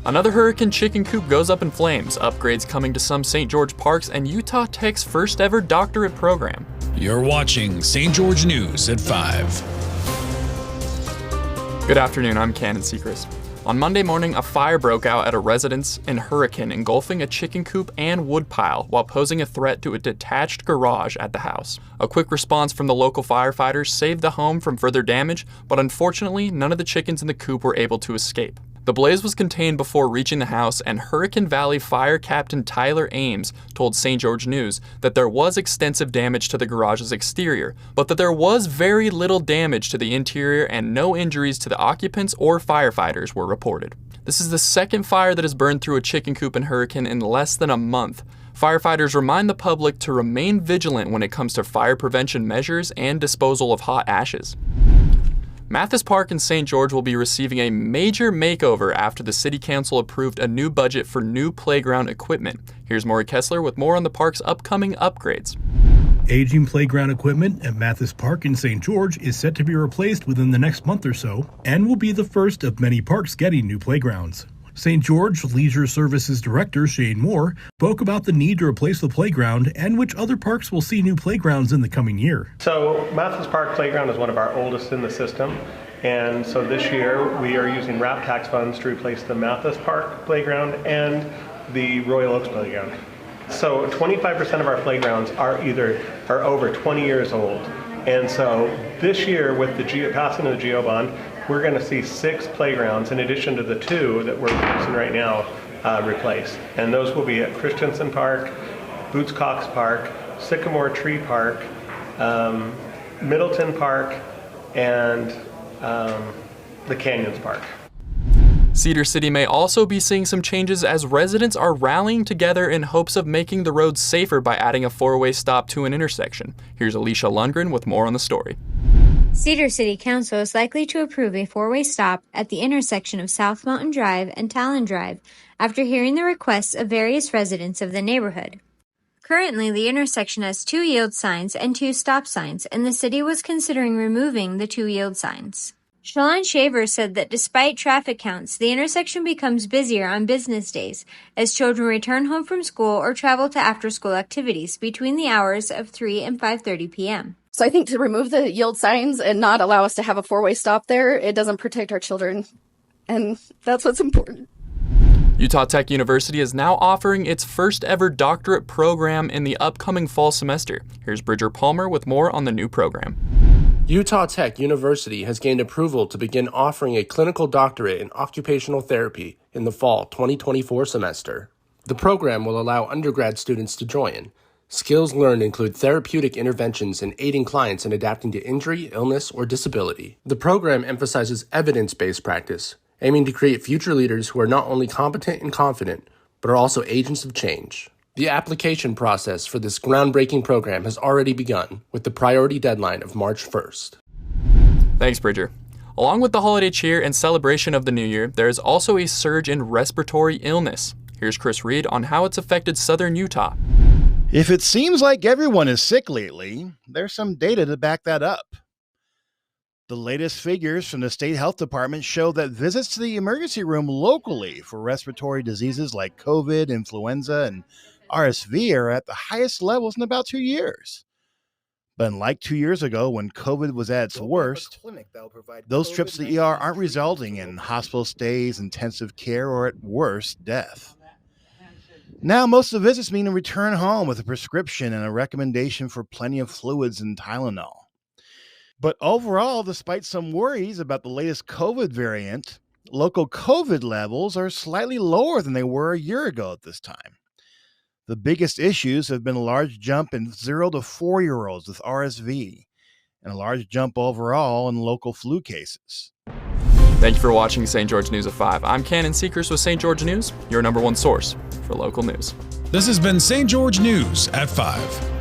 Another hurricane chicken coop goes up in flames, upgrades coming to some St. George parks, and Utah Tech's first ever doctorate program. You're watching St. George News at 5. Good afternoon, I'm Cannon Sechrist. On Monday morning, a fire broke out at a residence in Hurricane, engulfing a chicken coop and woodpile while posing a threat to a detached garage at the house. A quick response from the local firefighters saved the home from further damage, but unfortunately, none of the chickens in the coop were able to escape. The blaze was contained before reaching the house, and Hurricane Valley Fire Captain Tyler Ames told St. George News that there was extensive damage to the garage's exterior, but that there was very little damage to the interior and no injuries to the occupants or firefighters were reported. This is the second fire that has burned through a chicken coop in Hurricane in less than a month. Firefighters remind the public to remain vigilant when it comes to fire prevention measures and disposal of hot ashes. Mathis Park in St. George will be receiving a major makeover after the City Council approved a new budget for new playground equipment. Here's Maury Kessler with more on the park's upcoming upgrades. Aging playground equipment at Mathis Park in St. George is set to be replaced within the next month or so and will be the first of many parks getting new playgrounds. St. George Leisure Services Director Shane Moore spoke about the need to replace the playground and which other parks will see new playgrounds in the coming year. So Mathis Park Playground is one of our oldest in the system, and so this year we are using RAP tax funds to replace the Mathis Park Playground and the Royal Oaks Playground. So 25% of our playgrounds are over 20 years old, and so this year with the passing of the GO bond, we're going to see 6 playgrounds in addition to the 2 that we're using right now replaced. And those will be at Christensen Park, Boots Cox Park, Sycamore Tree Park, Middleton Park, and the Canyons Park. Cedar City may also be seeing some changes as residents are rallying together in hopes of making the roads safer by adding a 4-way stop to an intersection. Here's Alicia Lundgren with more on the story. Cedar City Council is likely to approve a 4-way stop at the intersection of South Mountain Drive and Talon Drive after hearing the requests of various residents of the neighborhood. Currently, the intersection has 2 yield signs and 2 stop signs, and the city was considering removing the 2 yield signs. Shalon Shaver said that despite traffic counts, the intersection becomes busier on business days as children return home from school or travel to after-school activities between the hours of 3 and 5:30 p.m. So I think to remove the yield signs and not allow us to have a 4-way stop there, it doesn't protect our children. And that's what's important. Utah Tech University is now offering its first ever doctorate program in the upcoming fall semester. Here's Bridger Palmer with more on the new program. Utah Tech University has gained approval to begin offering a clinical doctorate in occupational therapy in the fall 2024 semester. The program will allow undergrad students to join. Skills learned include therapeutic interventions in aiding clients in adapting to injury, illness, or disability. The program emphasizes evidence-based practice, aiming to create future leaders who are not only competent and confident, but are also agents of change. The application process for this groundbreaking program has already begun, with the priority deadline of March 1st. Thanks, Bridger. Along with the holiday cheer and celebration of the new year, there is also a surge in respiratory illness. Here's Chris Reed on how it's affected southern Utah. If it seems like everyone is sick lately, there's some data to back that up. The latest figures from the state health department show that visits to the emergency room locally for respiratory diseases like COVID, influenza, and RSV are at the highest levels in about 2 years. But unlike 2 years ago when COVID was at its worst, those trips to the ER aren't resulting in hospital stays, intensive care, or at worst, death. Now, most of the visits mean a return home with a prescription and a recommendation for plenty of fluids and Tylenol. But overall, despite some worries about the latest COVID variant, local COVID levels are slightly lower than they were a year ago at this time. The biggest issues have been a large jump in 0 to 4-year-olds with RSV and a large jump overall in local flu cases. Thank you for watching St. George News at 5. I'm Cannon Sechrist with St. George News, your #1 source for local news. This has been St. George News at 5.